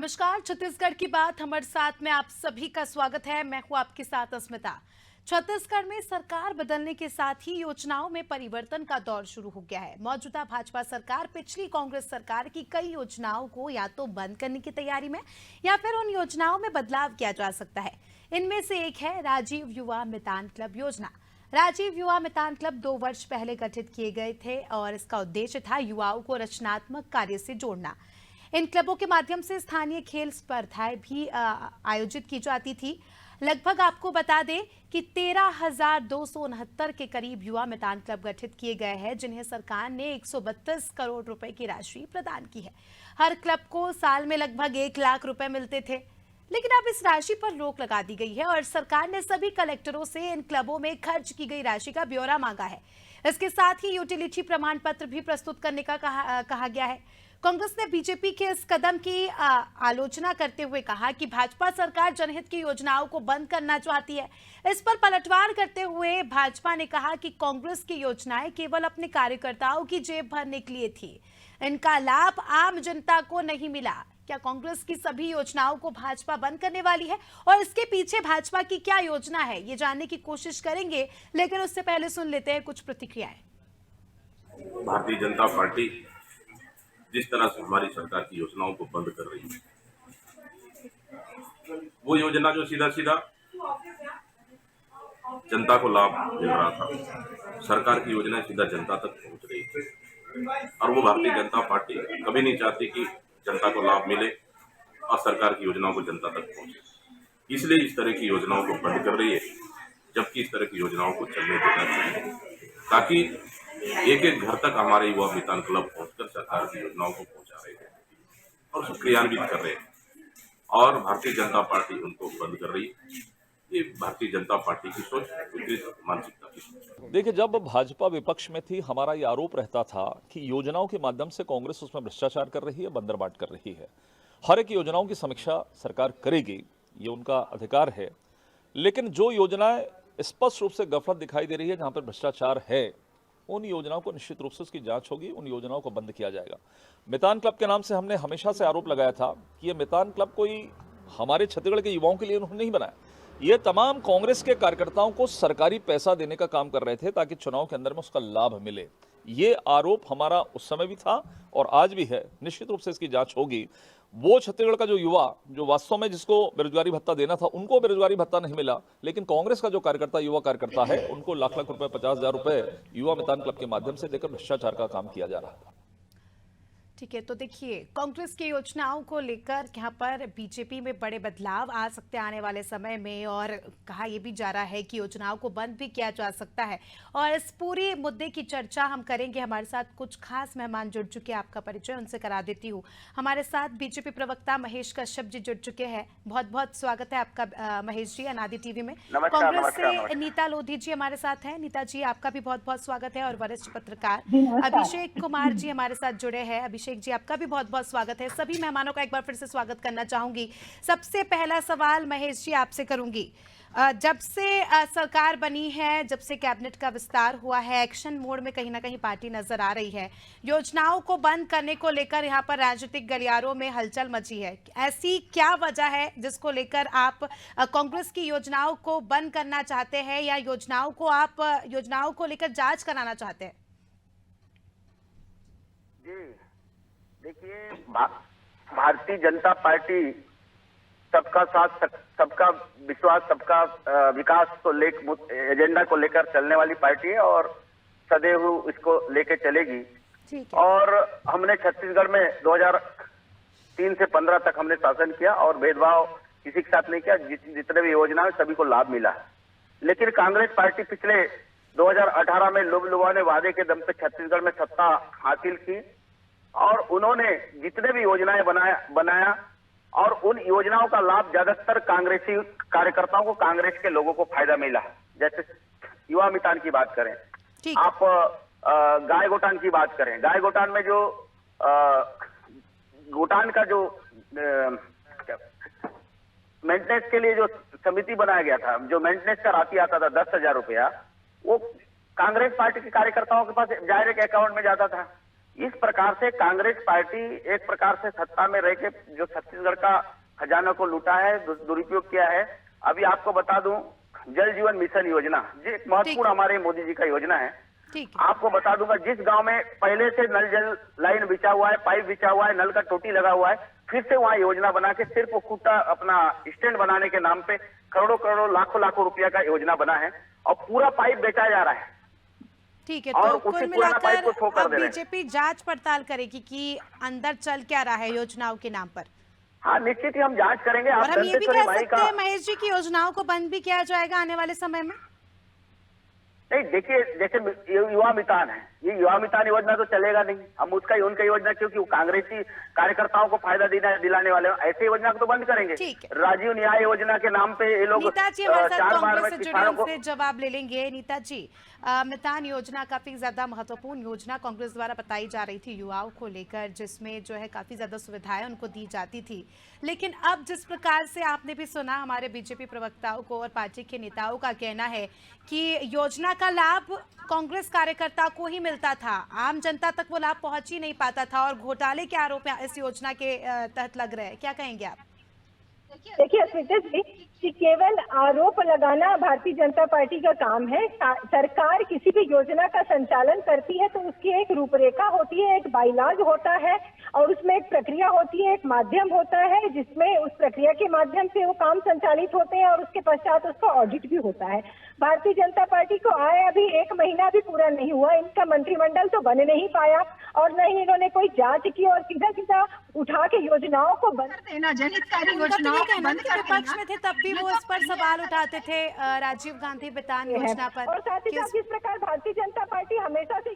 नमस्कार। छत्तीसगढ़ की बात हमारे साथ में आप सभी का स्वागत है। मैं हूं आपके साथ अस्मिता। छत्तीसगढ़ में सरकार बदलने के साथ ही योजनाओं में परिवर्तन का दौर शुरू हो गया है। मौजूदा भाजपा सरकार पिछली कांग्रेस सरकार की कई योजनाओं को या तो बंद करने की तैयारी में या फिर उन योजनाओं में बदलाव किया जा सकता है। इनमें से एक है राजीव युवा मितान क्लब योजना। राजीव युवा मितान क्लब 2 वर्ष पहले गठित किए गए थे और इसका उद्देश्य था युवाओं को रचनात्मक कार्य से जोड़ना। इन क्लबों के माध्यम से स्थानीय खेल स्पर्धाएं भी आयोजित की जाती थी। लगभग आपको बता दें कि 13,269 के करीब युवा मितान क्लब गठित किए गए हैं, जिन्हें सरकार ने 132 करोड़ रुपए की राशि प्रदान की है। हर क्लब को साल में लगभग 1 लाख रुपए मिलते थे, लेकिन अब इस राशि पर रोक लगा दी गई है और सरकार ने सभी कलेक्टरों से इन क्लबों में खर्च की गई राशि का ब्यौरा मांगा है। इसके साथ ही यूटिलिटी प्रमाण पत्र भी प्रस्तुत करने का कहा गया है। कांग्रेस ने बीजेपी के इस कदम की आलोचना करते हुए कहा कि भाजपा सरकार जनहित की योजनाओं को बंद करना चाहती है। इस पर पलटवार करते हुए भाजपा ने कहा कि कांग्रेस की योजनाएं केवल अपने कार्यकर्ताओं की जेब भरने के लिए थी, इनका लाभ आम जनता को नहीं मिला। क्या कांग्रेस की सभी योजनाओं को भाजपा बंद करने वाली है और इसके पीछे भाजपा की क्या योजना है, ये जानने की कोशिश करेंगे, लेकिन उससे पहले सुन लेते हैं कुछ प्रतिक्रियाएं। भारतीय जनता पार्टी जिस तरह से हमारी सरकार की योजनाओं को बंद कर रही है, वो योजना जो सीधा सीधा जनता को लाभ मिल रहा था, सरकार की योजनाएं सीधा जनता तक पहुंच रही है और वो भारतीय जनता पार्टी कभी नहीं चाहती कि जनता को लाभ मिले और सरकार की योजनाओं को जनता तक पहुंचे। इसलिए इस तरह की योजनाओं को बंद कर रही है, जबकि इस तरह की योजनाओं को चलने देना चाहिए ताकि एक एक घर तक हमारे युवा मितान क्लब पहुंचकर सरकार की योजनाओं को पहुंचा रहे हैं और उसको क्रियान्वित कर रहे हैं और भारतीय जनता पार्टी उनको बंद कर रही है। ये भारतीय जनता पार्टी की सोच, विकृत मानसिकता की सोच। देखिए, जब भाजपा विपक्ष में थी, हमारा ये आरोप रहता था कि योजनाओं के माध्यम से कांग्रेस उसमें भ्रष्टाचार कर रही है, बंदरबाट कर रही है। हर एक योजनाओं की समीक्षा सरकार करेगी, ये उनका अधिकार है, लेकिन जो योजनाएं स्पष्ट रूप से गफलत दिखाई दे रही है, जहां पर भ्रष्टाचार है, उन योजनाओं को निश्चित रूप से उसकी जांच होगी, उन योजनाओं को बंद किया जाएगा। मितान क्लब के नाम से हमने हमेशा से आरोप लगाया था कि ये मितान क्लब कोई हमारे छत्तीसगढ़ के युवाओं के लिए उन्होंने नहीं बनाया। ये तमाम कांग्रेस के कार्यकर्ताओं को सरकारी पैसा देने का काम कर रहे थे ताकि चुनाव के अंदर में उसका लाभ मिले। ये आरोप हमारा उस समय भी था और आज भी है। निश्चित रूप से इसकी जांच होगी। वो छत्तीसगढ़ का जो युवा जो वास्तव में जिसको बेरोजगारी भत्ता देना था, उनको बेरोजगारी भत्ता नहीं मिला, लेकिन कांग्रेस का जो कार्यकर्ता युवा कार्यकर्ता है, उनको लाख लाख रुपए, 50,000 रुपए युवा मितान क्लब के माध्यम से देकर भ्रष्टाचार का काम किया जा रहा था। ठीक है, तो देखिए, कांग्रेस की योजनाओं को लेकर यहाँ पर बीजेपी में बड़े बदलाव आ सकते हैं आने वाले समय में, और कहा यह भी जा रहा है कि योजनाओं को बंद भी किया जा सकता है। और इस पूरे मुद्दे की चर्चा हम करेंगे। हमारे साथ कुछ खास मेहमान जुड़ चुके हैं, आपका परिचय उनसे करा देती हूँ। हमारे साथ बीजेपी प्रवक्ता महेश कश्यप जी जुड़ चुके हैं। बहुत बहुत स्वागत है आपका महेश जी, अनादि टीवी में। कांग्रेस से नीता लोधी जी हमारे साथ हैं। नीता जी, आपका भी बहुत बहुत स्वागत है। और वरिष्ठ पत्रकार अभिषेक कुमार जी हमारे साथ जुड़े हैं। अभिषेक जी, आपका भी बहुत बहुत स्वागत है। सभी मेहमानों का एक बार फिर से स्वागत करना चाहूंगी। सबसे पहला सवाल महेश जी आपसे करूंगी। जब से सरकार बनी है, जब से कैबिनेट का विस्तार हुआ है, एक्शन मोड में कहीं ना कहीं पार्टी नजर आ रही है। योजनाओं को बंद करने को लेकर यहाँ पर राजनीतिक गलियारों में हलचल मची है। ऐसी क्या वजह है जिसको लेकर आप कांग्रेस की योजनाओं को बंद करना चाहते हैं, या योजनाओं को लेकर जांच कराना चाहते हैं? जी देखिए, भारतीय जनता पार्टी सबका साथ, सबका विश्वास, सबका विकास को एजेंडा को लेकर चलने वाली पार्टी है और सदैव इसको लेकर चलेगी। और हमने छत्तीसगढ़ में 2003 से 15 तक हमने शासन किया और भेदभाव किसी के साथ नहीं किया। जितने भी योजना है सभी को लाभ मिला। लेकिन कांग्रेस पार्टी पिछले 2018 में लुभाने वादे के दम पे छत्तीसगढ़ में सत्ता हासिल की और उन्होंने जितने भी योजनाएं बनाया और उन योजनाओं का लाभ ज्यादातर कांग्रेसी कार्यकर्ताओं को, कांग्रेस के लोगों को फायदा मिला। जैसे युवा मितान की बात करें, आप गाय गोटान की बात करें, गाय गोटान में जो गोटान का जो मेंटेनेंस के लिए जो समिति बनाया गया था, जो मेंटेनेंस का राशि आता था 10,000 रुपया, वो कांग्रेस पार्टी के कार्यकर्ताओं के पास डायरेक्ट अकाउंट में जाता था। इस प्रकार से कांग्रेस पार्टी एक प्रकार से सत्ता में रह के जो छत्तीसगढ़ का खजाना को लूटा है, दुरुपयोग किया है। अभी आपको बता दूं, जल जीवन मिशन योजना जी एक महत्वपूर्ण हमारे मोदी जी का योजना है। ठीक है। आपको बता दूंगा, जिस गांव में पहले से नल जल लाइन बिछा हुआ है, पाइप बिछा हुआ है, नल का टोटी लगा हुआ है, फिर से वहां योजना बना के सिर्फ खुटा अपना स्टैंड बनाने के नाम पे करोड़ों करोड़ों लाखों लाखों रुपया का योजना बना है और पूरा पाइप बेचा जा रहा है। ठीक है, और तो उसी कुल पुराना पाइप मिलाकर को ठोक कर अब दे रहे हैं। बीजेपी जांच पड़ताल करेगी कि अंदर चल क्या रहा है योजनाओं के नाम पर। हाँ, निश्चित ही हम जांच करेंगे। और आप हम ये भी दंतेश्वरी कह माई सकते का हैं महेश जी की योजनाओं को बंद भी किया जाएगा आने वाले समय में। नहीं, देखिए जैसे युवा मितान है, ये युवा मितान योजना तो चलेगा नहीं, हम उसका उनका योजना क्योंकि वो कांग्रेसी कार्यकर्ताओं को फायदा दिलाने वाले हैं, ऐसे योजना को तो बंद करेंगे। ठीक है। राजीव न्याय योजना के नाम पे ये लोग नीता जी हमारे साथ 4 बार कांग्रेस में से जुड़े, किसानों को उनसे जवाब ले लेंगे। नीता जी, मितान योजना काफी ज्यादा महत्वपूर्ण योजना कांग्रेस द्वारा बताई जा रही थी युवाओं को लेकर, जिसमें जो है काफी ज्यादा सुविधाएं उनको दी जाती थी। लेकिन अब जिस प्रकार से आपने भी सुना हमारे बीजेपी प्रवक्ताओं को और पार्टी के नेताओं का कहना है कि योजना का लाभ कांग्रेस कार्यकर्ता को ही मिलता था, आम जनता तक वो लाभ पहुंच ही नहीं पाता था और घोटाले के आरोप इस योजना के तहत लग रहे हैं। क्या कहेंगे आप? देखिए स्मिता जी, कि केवल आरोप लगाना भारतीय जनता पार्टी का काम है। सरकार किसी भी योजना का संचालन करती है तो उसकी एक रूपरेखा होती है, एक बाइलाज होता है और उसमें एक प्रक्रिया होती है, एक माध्यम होता है जिसमें उस प्रक्रिया के माध्यम से वो काम संचालित होते हैं और उसके पश्चात उसका ऑडिट भी होता है। भारतीय जनता पार्टी को आए अभी 1 महीना भी पूरा नहीं हुआ, इनका मंत्रिमंडल तो बन नहीं पाया और न ही इन्होंने कोई जांच की और सीधा सीधा उठा के योजनाओं को बंद देना, जनहितकारी योजनाओं को बंद कर देना। विपक्ष में थे तब भी वो इस पर सवाल उठाते थे राजीव गांधी मितान योजना पर। और साथ ही साथ जिस प्रकार भारतीय जनता पार्टी हमेशा से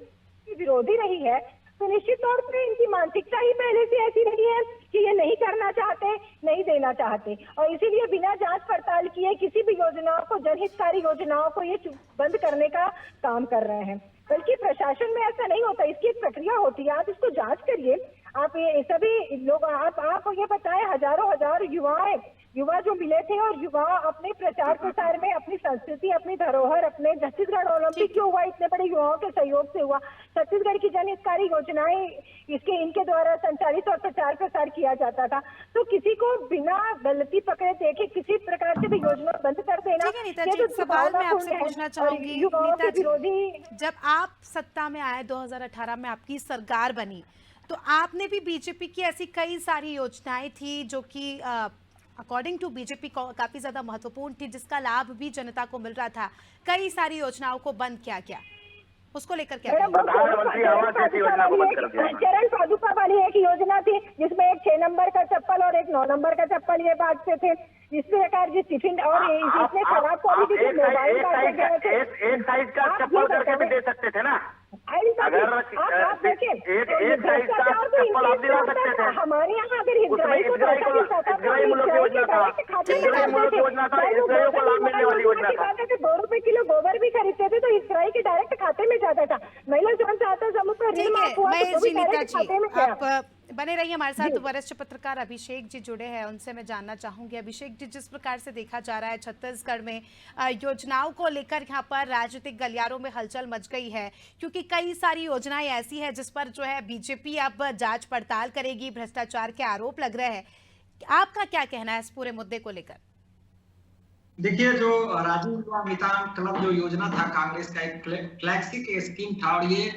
विरोधी रही है तो निश्चित तौर पे इनकी मानसिकता ही पहले से ऐसी रही है कि ये नहीं करना चाहते, नहीं देना चाहते और इसीलिए बिना जांच पड़ताल किए किसी भी योजनाओं को, जनहितकारी योजनाओं को ये बंद करने का काम कर रहे हैं। बल्कि प्रशासन में ऐसा नहीं होता, इसकी एक प्रक्रिया होती है, आप इसको जांच करिए। आप ये सभी लोग आप ये बताएं, हजारों युवा जो मिले थे और युवा अपने प्रचार प्रसार में अपनी संस्कृति, अपनी धरोहर, अपने छत्तीसगढ़ ओलंपिक क्यों हुआ, इतने बड़े युवाओं के सहयोग से हुआ। छत्तीसगढ़ की जनहितकारी योजनाएं इनके द्वारा संचालित और प्रचार प्रसार किया जाता था। तो किसी को बिना गलती पकड़े देखे किसी प्रकार से भी योजना बंद कर देना, तो सवाल मैं आपसे पूछना चाहूंगी नीता जी, जब आप सत्ता में आए 2018 में आपकी सरकार बनी तो आपने भी बीजेपी की ऐसी कई सारी योजनाएं थी जो कि अकॉर्डिंग टू बीजेपी काफी ज्यादा महत्वपूर्ण थी, जिसका लाभ भी जनता को मिल रहा था। कई सारी योजनाओं को बंद किया गया, उसको लेकर क्या प्रधानमंत्री आवास जैसी योजना को बंद कर दिया। चरण पादुका वाली एक योजना थी जिसमें एक 6 नंबर का चप्पल और एक 9 नंबर का चप्पल ये बांटते थे। इस प्रकार जिस टिफिन और इसमें खराब क्वालिटी के मोबाइल एक साइज का चप्पल करके भी दे सकते थे ना। अगर एक साइज का चप्पल आप दिला सकते थे। हमारे यहाँ अगर इसराइल मुल्क योजना था, इसराइल मुल्क योजना था, इसराइल को लाभ मिलने वाली योजना था। 2 रुपए किलो गोबर भी खरीदते थे तो इसराइल के डायरेक्ट खाते में जाता था। महिला स्वयं सहायता समूह का ऋण माफ हुआ तो भी डायरेक्ट खाते में गया। आप बने रहिए हमारे साथ। वरिष्ठ पत्रकार अभिषेक जी जुड़े हैं, उनसे मैं जानना चाहूंगी। अभिषेक जी, जिस प्रकार से देखा जा रहा है छत्तीसगढ़ में योजनाओं को लेकर यहाँ पर राजनीतिक गलियारों में हलचल मच गई है, क्योंकि कई सारी योजनाएं ऐसी है जिस पर जो है बीजेपी अब जांच पड़ताल करेगी, भ्रष्टाचार के आरोप लग रहे हैं। आपका क्या कहना है इस पूरे मुद्दे को लेकर? देखिए, जो राजीव युवा मितान क्लब जो योजना था कांग्रेस का एक फ्लैगशिप स्कीम था और ये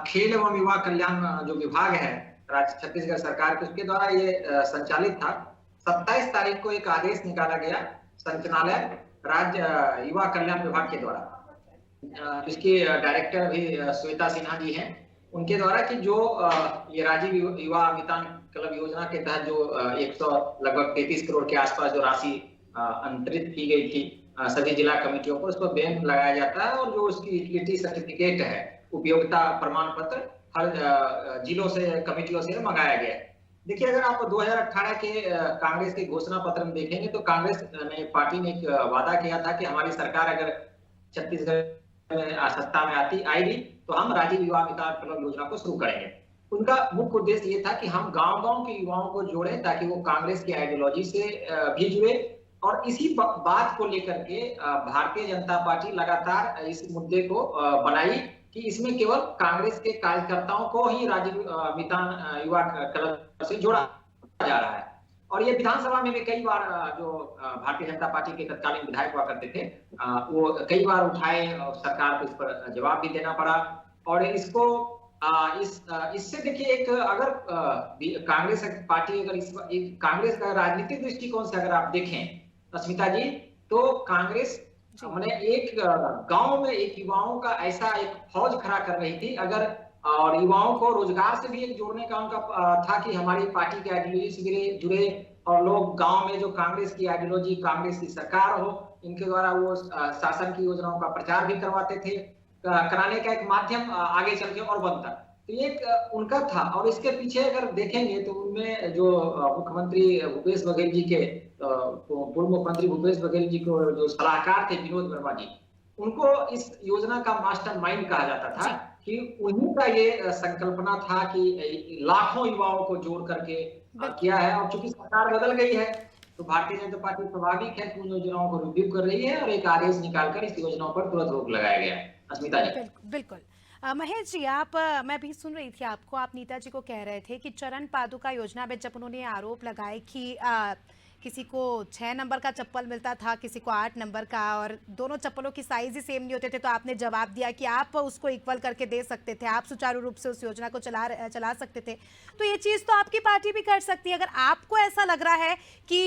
खेल एवं युवा कल्याण जो विभाग है राज्य छत्तीसगढ़ सरकार के, उसके द्वारा ये संचालित था। 27 तारीख को एक आदेश निकाला गया संचालय राज्य युवा कल्याण विभाग के द्वारा, इसकी डायरेक्टर भी श्वेता सिन्हा जी हैं, उनके द्वारा कि जो ये राजीव युवा मितान क्लब योजना के तहत जो 100 लगभग 33 करोड़ के आसपास जो राशि अंतरित की गई थी सभी जिला कमेटियों को, उस पर बैन लगाया जाता है और जो उसकी यूटिलिटी सर्टिफिकेट है, उपयोगिता प्रमाण पत्र हर जिलों से, कमेटियों से मंगाया गया। देखिए, अगर आप 2018 के कांग्रेस के घोषणा पत्र में देखेंगे तो कांग्रेस ने पार्टी ने एक वादा किया था कि हमारी सरकार अगर छत्तीसगढ़ में सत्ता में आएगी तो हम राजीव युवा मितान क्लब योजना को शुरू करेंगे। उनका मुख्य उद्देश्य ये था कि हम गांव-गांव के युवाओं को जोड़ें ताकि वो कांग्रेस की आइडियोलॉजी से भी जुड़े और इसी बात को लेकर के भारतीय जनता पार्टी लगातार इस मुद्दे को बनाई कि इसमें केवल कांग्रेस के कार्यकर्ताओं को ही राजीव मितान युवा क्लब से जोड़ा जा रहा है। और ये विधानसभा में भी कई बार जो भारतीय जनता पार्टी के तत्कालीन विधायक हुआ करते थे वो कई बार उठाए और सरकार को इस पर जवाब भी देना पड़ा। और इसको इससे देखिए एक अगर कांग्रेस पार्टी अगर कांग्रेस का राजनीतिक दृष्टिकोण से अगर आप देखें अस्मिता जी, तो कांग्रेस मैंने एक गांव में एक युवाओं का ऐसा एक फौज खड़ा कर रही थी अगर, और युवाओं को रोजगार से भी एक जोड़ने का उनका था कि हमारी पार्टी के आइडियोलॉजी से जुड़े और लोग गांव में जो कांग्रेस की आइडियोलॉजी, कांग्रेस की सरकार हो, इनके द्वारा वो शासन की योजनाओं का प्रचार भी करवाते थे, कराने का एक माध्यम आगे चल के और बनता। तो ये एक उनका था। और इसके पीछे अगर देखेंगे तो उनमें जो मुख्यमंत्री भूपेश बघेल जी के पूर्व मुख्यमंत्री भूपेश बघेल जी को जो सलाहकार थे विनोद वर्मा जी, उनको इस योजना का मास्टरमाइंड कहा जाता था कि उन्हीं का ये संकल्पना था कि लाखों युवाओं को जोड़ करके किया है। और चूंकि सरकार बदल गई है तो भारतीय जनता पार्टी स्वाभाविक है कि उन योजनाओं को रिव्यू कर रही है और एक आदेश निकालकर इस योजनाओं पर तुरंत रोक लगाया गया है। अस्मिता जी। बिल्कुल महेश जी, मैं भी सुन रही थी आपको, आप नीता जी को कह रहे थे कि चरण पादुका योजना में जब उन्होंने आरोप लगाए कि किसी को 6 नंबर का चप्पल मिलता था, किसी को 8 नंबर का, और दोनों चप्पलों की साइज ही सेम नहीं होते थे, तो आपने जवाब दिया कि आप उसको इक्वल करके दे सकते थे, आप सुचारू रूप से उस योजना को चला सकते थे। तो ये चीज़ तो आपकी पार्टी भी कर सकती है। अगर आपको ऐसा लग रहा है कि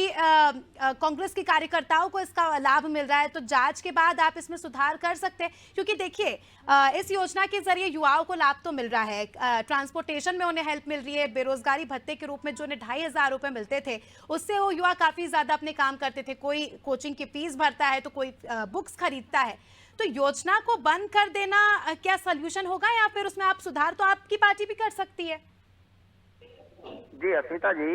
कांग्रेस के कार्यकर्ताओं को इसका लाभ मिल रहा है तो जांच के बाद आप इसमें सुधार कर सकते हैं। क्योंकि देखिए इस योजना के जरिए युवाओं को लाभ तो मिल रहा है, ट्रांसपोर्टेशन में उन्हें हेल्प मिल रही है, बेरोजगारी भत्ते के रूप में जो उन्हें 2500 रुपये मिलते थे उससे वो युवा काफी ज्यादा अपने काम करते थे, कोई कोचिंग की फीस भरता है तो कोई बुक्स खरीदता है। तो योजना को बंद कर देना क्या सॉल्यूशन होगा, या फिर उसमें आप सुधार तो आपकी पार्टी भी कर सकती है? जी अस्मिता जी,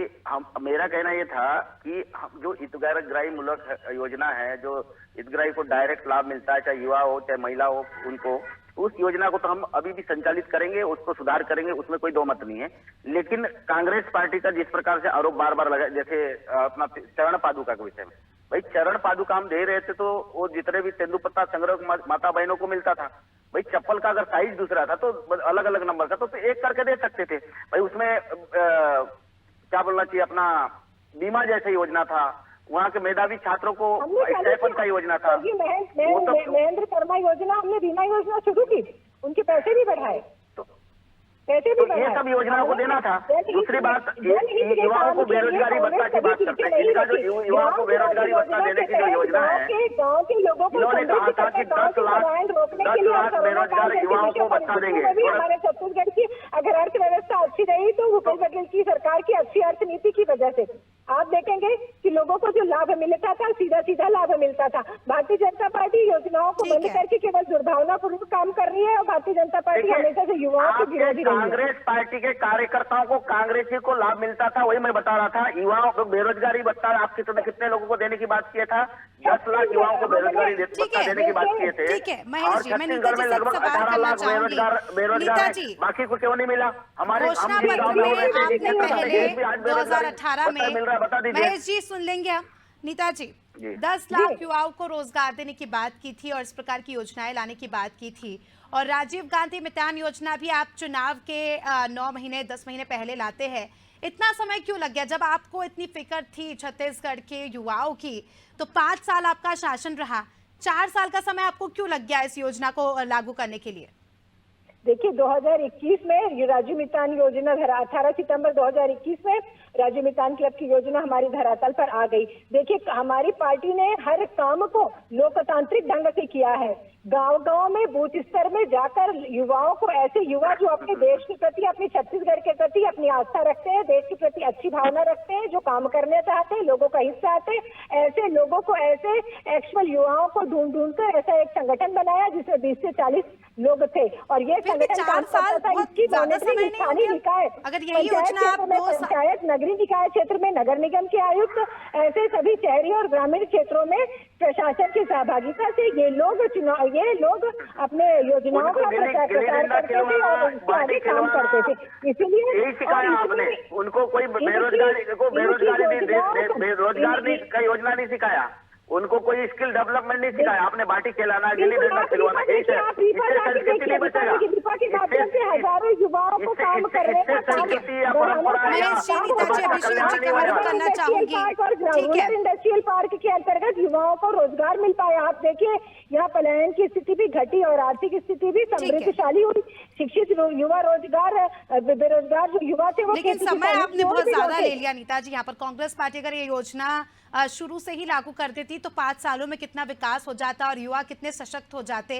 मेरा कहना ये था कि जो हितग्राही मूलक योजना है, जो हितग्राही को डायरेक्ट लाभ मिलता है, चाहे युवा हो चाहे महिला हो, उनको उस योजना को तो हम अभी भी संचालित करेंगे, उसको सुधार करेंगे, उसमें कोई दो मत नहीं है। लेकिन कांग्रेस पार्टी का जिस प्रकार से आरोप बार बार लगा, जैसे अपना चरण पादुका के विषय में, भाई चरण पादुका हम दे रहे थे तो वो जितने भी तेंदुपत्ता संग्रह माता बहनों को मिलता था, भाई चप्पल का अगर साइज दूसरा था तो अलग अलग नंबर का तो एक करके दे सकते थे। भाई उसमें क्या बोलना चाहिए, अपना बीमा जैसे योजना था, वहाँ के मेधावी छात्रों को स्टाइपेंड का योजना था, महेंद्र शर्मा योजना, हमने बीमा योजना शुरू की, उनके पैसे भी बढ़ाए, पैसे भी बढ़ाए, ये सब योजनाओं को देना था। दूसरी बात, युवाओं को बेरोजगारी भत्ता की बात करते हैं, इनका जो युवाओं को बेरोजगारी भत्ता देने की जो योजना है, गाँव के लोगों को इन्होंने कहा था कि 10 लाख बेरोजगार युवाओं को भत्ता देंगे। हमारे छत्तीसगढ़ की अगर अर्थव्यवस्था अच्छी रही तो भूपेश बघेल की सरकार की अच्छी अर्थनीति की वजह से आप देखेंगे कि लोगों को जो लाभ मिलता था सीधा सीधा लाभ मिलता था। भारतीय जनता पार्टी योजनाओं को बंद करके केवल दुर्भावनापूर्वक काम कर रही है और भारतीय जनता पार्टी हमेशा से युवाओं के विरोधी रही है। कांग्रेस पार्टी के कार्यकर्ताओं को कांग्रेसी को लाभ मिलता था, वही मैं बता रहा था। युवाओं को बेरोजगारी भत्ता आप कितने लोगों को देने की बात किया था? 10 लाख युवाओं को बेरोजगारी भत्ता देने की बात किए थे। और छत्तीसगढ़ में लगभग 18 लाख बेरोजगार, बाकी को क्यों नहीं मिला? हमारे 2018 में महेश जी सुन लेंगे हम। नीता जी, 10 लाख युवाओं को रोजगार देने की बात की थी और इस प्रकार की योजनाएं लाने की बात की थी, और राजीव गांधी मितान योजना भी आप चुनाव के 9 महीने 10 महीने पहले लाते हैं। इतना समय क्यों लग गया? जब आपको इतनी फिक्र थी छत्तीसगढ़ के युवाओं की तो 5 साल आपका शासन रहा, 4 साल का समय आपको क्यों लग गया इस योजना को लागू करने के लिए? देखिए 2021 में राजीव मितान योजना 18 सितंबर 2021 में राजीव मितान क्लब की योजना हमारी धरातल पर आ गई। देखिए हमारी पार्टी ने हर काम को लोकतांत्रिक ढंग से किया है। गांव-गांव में बूथ स्तर में जाकर युवाओं को, ऐसे युवा जो अपने देश के प्रति, अपने छत्तीसगढ़ के प्रति अपनी आस्था रखते हैं, देश के प्रति अच्छी भावना रखते हैं, जो काम करने चाहते हैं, लोगों का हिस्सा आते हैं, ऐसे लोगों को, ऐसे एक्चुअल युवाओं को ढूंढ कर ऐसा एक संगठन बनाया जिसमें 20 से 40 लोग थे। और ये संगठन काम करता था। इसकी मॉनिटरिंग स्थानीय निकाय, पंचायत, नगरीय निकाय क्षेत्र में नगर निगम के आयुक्त, ऐसे सभी शहरी और ग्रामीण क्षेत्रों में प्रशासन की सहभागिता से ये लोग अपने योजनाओं का प्रचार करते थे और उसके आगे काम करते थे। इसीलिए यही सिखाया आपने उनको, कोई बेरोजगारी का योजना नहीं सिखाया, उनको कोई स्किल डेवलपमेंट नहीं सिखाया आपने। बाटी खिलाना, गिल्ली बिल्कुल, डंडा आप खिलवाना, रीपा देखिए, आप रीपा इससे जाके संस्कृति देखिए, नहीं बचेगा। रीपा के माध्यम से हजारों युवाओं को काम कर रहे हैं। संस्कृति या परंपरा या महेश जी, नीता जी, अभिषेक जी का नहीं मदद होगा। करना चाहूंगी। और ठीक है, रूरल इंडस्ट्रियल पार्क के अंतर्गत युवाओं को रोजगार मिल पाया। आप देखिए, यहाँ पलायन की स्थिति भी घटी और आर्थिक स्थिति भी समृद्धशाली हुई। शिक्षित युवा रोजगार, बेरोजगार जो युवा थे वो लेकिन खेती समय किसानी आपने छोड़ बहुत भी ज्यादा लौटे। ले लिया नीता जी। यहाँ पर कांग्रेस पार्टी अगर ये योजना शुरू से ही लागू कर देती तो 5 सालों में कितना विकास हो जाता और युवा कितने सशक्त हो जाते,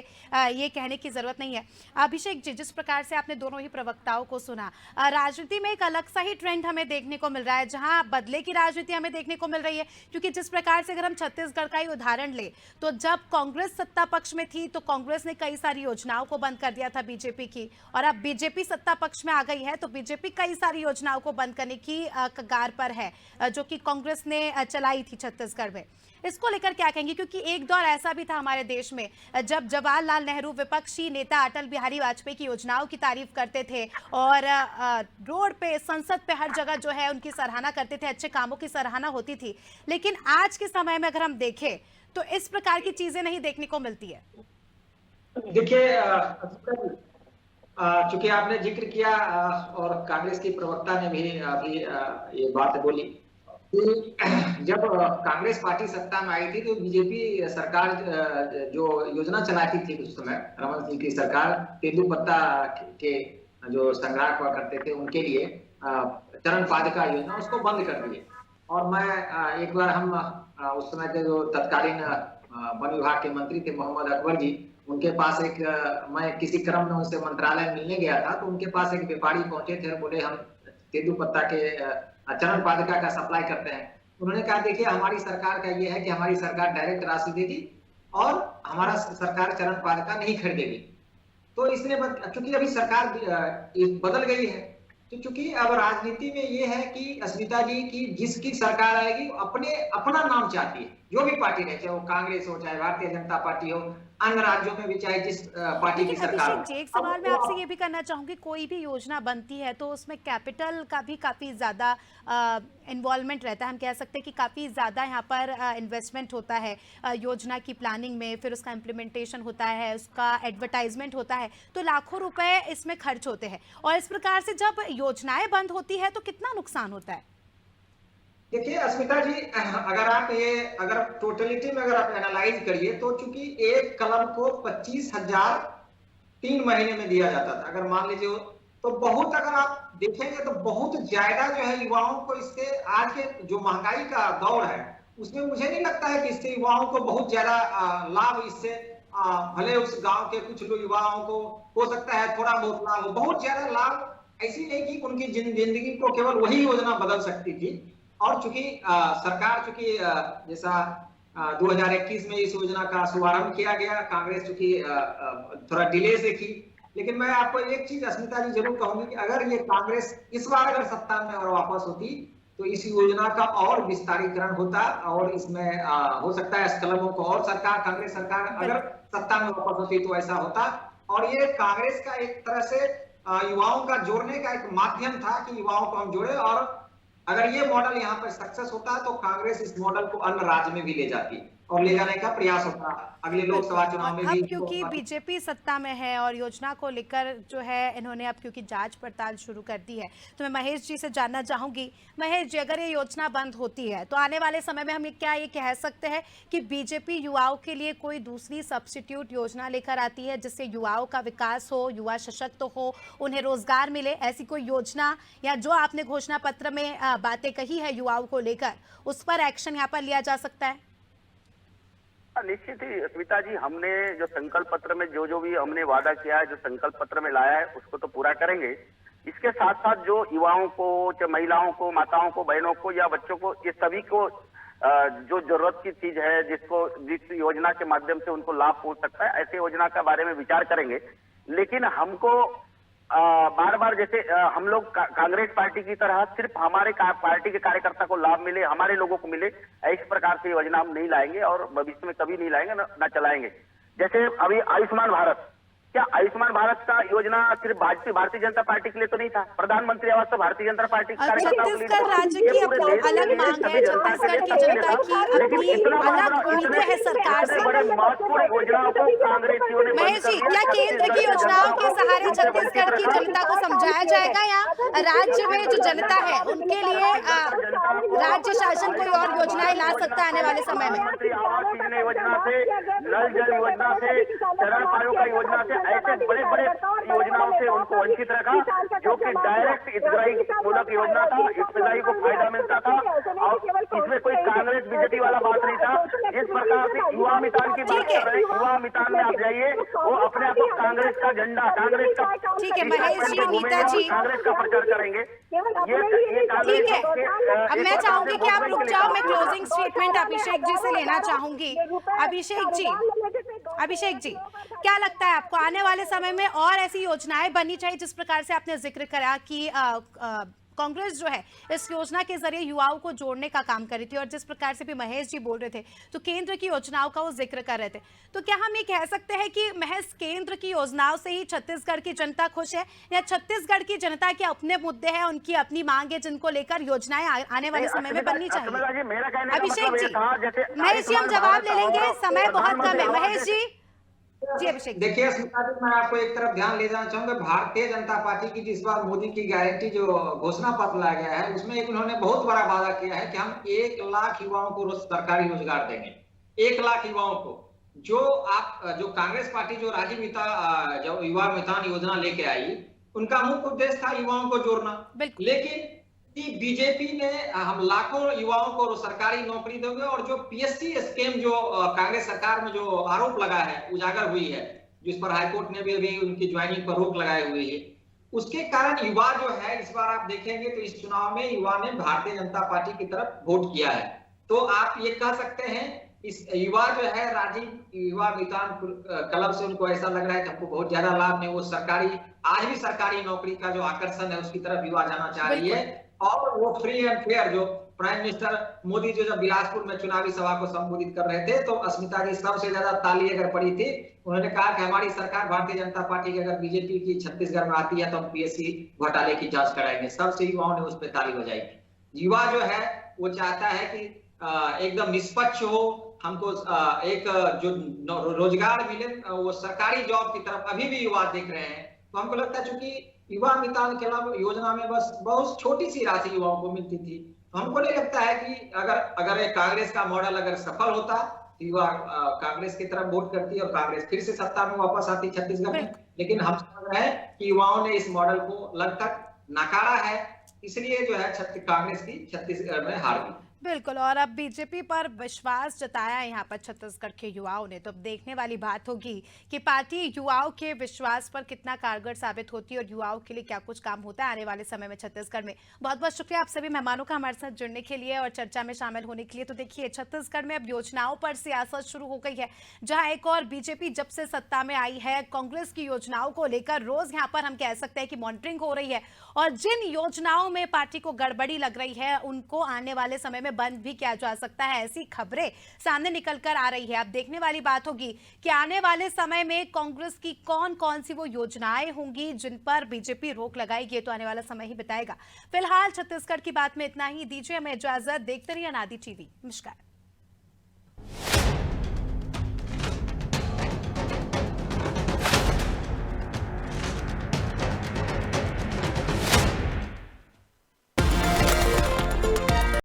ये कहने की जरूरत नहीं है। अभिषेक जी, जिस प्रकार से आपने दोनों ही प्रवक्ताओं को सुना, राजनीति में एक अलग सा ही ट्रेंड हमें देखने को मिल रहा है, जहां बदले की राजनीति हमें देखने को मिल रही है। क्योंकि जिस प्रकार से अगर हम छत्तीसगढ़ का ही उदाहरण ले, तो जब कांग्रेस सत्ता पक्ष में थी तो कांग्रेस ने कई सारी योजनाओं को बंद कर दिया था बीजेपी की, और अब बीजेपी सत्ता पक्ष में आ गई है तो बीजेपी कई सारी योजनाओं को बंद करने की कगार पर है, जो कि कांग्रेस ने चलाई थी छत्तीसगढ़ में। इसको लेकर क्या कहेंगे? क्योंकि एक दौर ऐसा भी था हमारे देश में जब जवाहरलाल नेहरू विपक्षी नेता अटल बिहारी वाजपेयी की योजनाओं की तारीफ करते थे और रोड पे, संसद पे हर जगह जो है उनकी सराहना करते थे, अच्छे कामों की सराहना होती थी। लेकिन आज के समय में अगर हम देखें तो इस प्रकार की चीजें नहीं देखने को मिलती है। देखिए, चूंकि आपने जिक्र किया और कांग्रेस की प्रवक्ता ने भी अभी ये बात बोली कि जब कांग्रेस पार्टी सत्ता में आई थी तो बीजेपी सरकार जो योजना चलाती थी उस समय, रमन सिंह की सरकार, तेंदुपत्ता के जो संग्राहक हुआ करते थे उनके लिए चरण पादुका योजना, उसको बंद कर दिए। और मैं एक बार हम उस समय के जो तत्कालीन वन विभाग के मंत्री थे मोहम्मद अकबर जी, उनके पास मैं किसी क्रम में उनसे मंत्रालय मिलने गया था, तो उनके पास एक व्यापारी पहुंचे थे और बोले हम तेंदुपत्ता के चरण पादुका का सप्लाई करते हैं। उन्होंने कहा देखिए, हमारी सरकार का ये है कि हमारी सरकार डायरेक्ट राशि देगी और हमारा सरकार चरण पादुका नहीं खरीदेगी। तो इसने चूंकि अभी सरकार बदल गई है, तो चूंकि अब राजनीति में ये है कि अस्मिता जी की जिसकी सरकार आएगी अपना नाम चाहती है, जो भी पार्टी रहे, चाहे वो कांग्रेस हो, चाहे भारतीय जनता पार्टी हो, अन्य राज्यों में भी चाहे जिस पार्टी की सरकार। अभिषेक जी, एक सवाल मैं आपसे ये भी करना चाहूंगी, कोई भी योजना बनती है तो उसमें कैपिटल का भी काफी ज्यादा इन्वॉल्वमेंट रहता है। हम कह सकते हैं कि काफी ज्यादा यहाँ पर इन्वेस्टमेंट होता है योजना की प्लानिंग में, फिर उसका इम्प्लीमेंटेशन होता है, उसका एडवर्टाइजमेंट होता है, तो लाखों रुपए इसमें खर्च होते हैं। और इस प्रकार से जब योजनाएं बंद होती है तो कितना नुकसान होता है? देखिए अस्मिता जी, अगर टोटलिटी में अगर आप एनालाइज करिए तो चूंकि एक कलम को 25,000 3 महीने में दिया जाता था, अगर मान लीजिए, तो बहुत, अगर आप देखेंगे तो बहुत ज्यादा जो है युवाओं को इससे, आज के जो महंगाई का दौर है उसमें मुझे नहीं लगता है कि इससे युवाओं को बहुत ज्यादा लाभ इससे, भले उस गांव के कुछ लोग युवाओं को हो सकता है थोड़ा बहुत लाभ हो, बहुत ज्यादा लाभ ऐसी नहीं कि उनकी जिंदगी को केवल वही योजना बदल सकती थी। और चूंकि सरकार, चूंकि जैसा 2021 में इस योजना का शुभारंभ किया गया, कांग्रेस चूंकि थोड़ा डिले से की, लेकिन मैं आपको एक चीज अस्मिता जी जरूर कहूंगी कि अगर ये कांग्रेस इस बार अगर सत्ता में और वापस होती तो इस योजना का और विस्तारीकरण होता और इसमें हो सकता है इस कलमों को और कांग्रेस सरकार अगर सत्ता में वापस होती तो ऐसा होता। और ये कांग्रेस का एक तरह से युवाओं का जोड़ने का एक माध्यम था कि युवाओं को हम जोड़े, और अगर ये मॉडल यहाँ पर सक्सेस होता है तो कांग्रेस इस मॉडल को अन्य राज्य में भी ले जाती और ले जाने का प्रयास होता अगले लोकसभा चुनाव में भी। अब क्योंकि बीजेपी सत्ता में है और योजना को लेकर जो है इन्होंने अब क्योंकि जांच पड़ताल शुरू कर दी है, तो मैं महेश जी से जानना चाहूंगी, महेश जी, अगर ये योजना बंद होती है तो आने वाले समय में हम क्या ये कह सकते हैं कि बीजेपी युवाओं के लिए कोई दूसरी सब्स्टिट्यूट योजना लेकर आती है जिससे युवाओं का विकास हो, युवा सशक्त हो, उन्हें रोजगार मिले? ऐसी कोई योजना या जो आपने घोषणा पत्र में बातें कही है युवाओं को लेकर, उस पर एक्शन यहाँ पर लिया जा सकता है? निश्चित ही स्मिता जी, हमने जो संकल्प पत्र में जो भी हमने वादा किया है, जो संकल्प पत्र में लाया है, उसको तो पूरा करेंगे। इसके साथ साथ जो युवाओं को, चाहे महिलाओं को, माताओं को, बहनों को या बच्चों को, ये सभी को जो जरूरत की चीज है, जिस योजना के माध्यम से उनको लाभ पहुंच सकता है, ऐसे योजना के बारे में विचार करेंगे। लेकिन हमको बार बार जैसे हम लोग कांग्रेस पार्टी की तरह सिर्फ हमारे पार्टी के कार्यकर्ता को लाभ मिले, हमारे लोगों को मिले, इस प्रकार से योजना हम नहीं लाएंगे और भविष्य में कभी नहीं लाएंगे, न चलाएंगे। जैसे अभी आयुष्मान भारत, क्या आयुष्मान भारत का योजना सिर्फ भारतीय जनता पार्टी के लिए तो नहीं था? प्रधानमंत्री आवास तो भारतीय जनता पार्टी के कार्यकर्ताओं के लिए छत्तीसगढ़ राज्य की अपनी अलग मांग है, छत्तीसगढ़ की जनता की अपनी अलग उम्मीदें हैं सरकार से। बड़े महत्वपूर्ण योजनाओं को कांग्रेसियों ने महेश जी, क्या केंद्र की योजनाओं के सहारे छत्तीसगढ़ की जनता को समझाया जाएगा या राज्य में जो जनता है उनके लिए राज्य शासन कोई और योजनाएं ला सकता है आने वाले समय में? प्रधानमंत्री आवास योजना से, नल जल योजना से, चरण पायों का योजना से, ऐसे बड़े बड़े योजनाओं से उनको वंचित रखा, जो कि डायरेक्ट हितग्राही मूलक योजना था, हितग्राही को फायदा मिलता था और इसमें कोई कांग्रेस बीजेपी वाला बात नहीं था। जिस प्रकार से युवा मितान की बात कर रहे हैं, युवा मितान में आप जाइए, वो अपने आप को कांग्रेस का झंडा, कांग्रेस का ठीक है महेश जी, नीता जी, कांग्रेस का प्रचार करेंगे। ठीक है, अब मैं चाहूंगी कि आप रुक जाओ, मैं क्लोजिंग स्टेटमेंट अभिषेक जी से लेना चाहूंगी। अभिषेक जी, क्या लगता है आपको आने वाले समय में और ऐसी योजनाएं बननी चाहिए? जिस प्रकार से आपने जिक्र करा कि कांग्रेस जो है इस योजना के जरिए युवाओं को जोड़ने का काम कर रही थी, और जिस प्रकार से भी महेश जी बोल रहे थे तो केंद्र की योजनाओं का वो जिक्र कर रहे थे, तो क्या हम ये कह सकते हैं कि महज केंद्र की योजनाओं से ही छत्तीसगढ़ की जनता खुश है, या छत्तीसगढ़ की जनता के अपने मुद्दे हैं, उनकी अपनी मांग है जिनको लेकर योजनाएं आने वाले समय में बननी चाहिए? अभिषेक जी, महेश जी हम जवाब ले लेंगे, समय बहुत कम है। महेश जी, अभिषेक देखिए स्मिता जी, मैं आपको एक तरफ ध्यान ले जाना चाहूंगा। भारतीय जनता पार्टी की जिस बार मोदी की गारंटी जो घोषणा पत्र लाया गया है, उसमें एक उन्होंने बहुत बड़ा वादा किया है कि हम 1 लाख युवाओं को सरकारी रोजगार देंगे। 1 लाख युवाओं को, जो कांग्रेस पार्टी जो राजीव जो युवा मितान योजना लेके आई, उनका मुख्य उद्देश्य था युवाओं को जोड़ना। लेकिन बीजेपी ने हम लाखों युवाओं को सरकारी नौकरी दोगे, और जो पीएससी स्कीम जो कांग्रेस सरकार में जो आरोप लगा है, उजागर हुई है, जिस पर हाईकोर्ट ने भी उनकी ज्वाइनिंग पर रोक लगाई हुई है, उसके कारण युवा जो है, इस बार आप देखेंगे तो इस चुनाव में युवा ने भारतीय जनता पार्टी की तरफ वोट किया है। तो आप ये कह सकते हैं इस युवा जो है राजीव युवा मितान क्लब से उनको ऐसा लग रहा है कि हमको बहुत ज्यादा लाभ नहीं, वो आज भी सरकारी नौकरी का जो आकर्षण है उसकी तरफ युवा जाना चाह रही है। और वो फ्री एंड फेयर, जो प्राइम मिनिस्टर मोदी जो जब बिलासपुर में चुनावी सभा को संबोधित कर रहे थे, तो अस्मिता जी सबसे ज्यादा ताली अगर पड़ी थी, उन्होंने कहा कि हमारी सरकार भारतीय जनता पार्टी की अगर बीजेपी की छत्तीसगढ़ में आती है तो हम पीएससी घोटाले की जांच कराएंगे। सबसे युवाओं ने उस पर ताली बजाई। युवा जो है वो चाहता है कि एकदम निष्पक्ष हो, हमको एक जो रोजगार मिले, वो सरकारी जॉब की तरफ अभी भी युवा देख रहे हैं। तो हमको लगता है चूंकि युवा मितान क्लब योजना में बस बहुत छोटी सी राशि युवाओं को मिलती थी, तो हमको नहीं लगता है कि अगर एक कांग्रेस का मॉडल अगर सफल होता तो युवा कांग्रेस की तरफ वोट करती और कांग्रेस फिर से सत्ता में वापस आती छत्तीसगढ़ में। लेकिन हम समझ रहे हैं कि युवाओं ने इस मॉडल को लगभग नकारा है, इसलिए जो है कांग्रेस की छत्तीसगढ़ में हार गई। बिल्कुल, और अब बीजेपी पर विश्वास जताया यहाँ पर छत्तीसगढ़ के युवाओं ने, तो अब देखने वाली बात होगी कि पार्टी युवाओं के विश्वास पर कितना कारगर साबित होती है और युवाओं के लिए क्या कुछ काम होता है आने वाले समय में छत्तीसगढ़ में। बहुत बहुत शुक्रिया आप सभी मेहमानों का हमारे साथ जुड़ने के लिए और चर्चा में शामिल होने के लिए। तो देखिए, छत्तीसगढ़ में अब योजनाओं पर सियासत शुरू हो गई है, जहाँ एक और बीजेपी जब से सत्ता में आई है, कांग्रेस की योजनाओं को लेकर रोज यहाँ पर हम कह सकते हैं कि मॉनिटरिंग हो रही है, और जिन योजनाओं में पार्टी को गड़बड़ी लग रही है उनको आने वाले समय में बंद भी किया जा सकता है, ऐसी खबरें सामने निकल कर आ रही है। अब देखने वाली बात होगी कि आने वाले समय में कांग्रेस की कौन कौन सी वो योजनाएं होंगी जिन पर बीजेपी रोक लगाएगी, तो आने वाला समय ही बताएगा। फिलहाल छत्तीसगढ़ की बात में इतना ही। दीजिए हमें इजाजत, देखते रहिए अनादि टीवी। नमस्कार।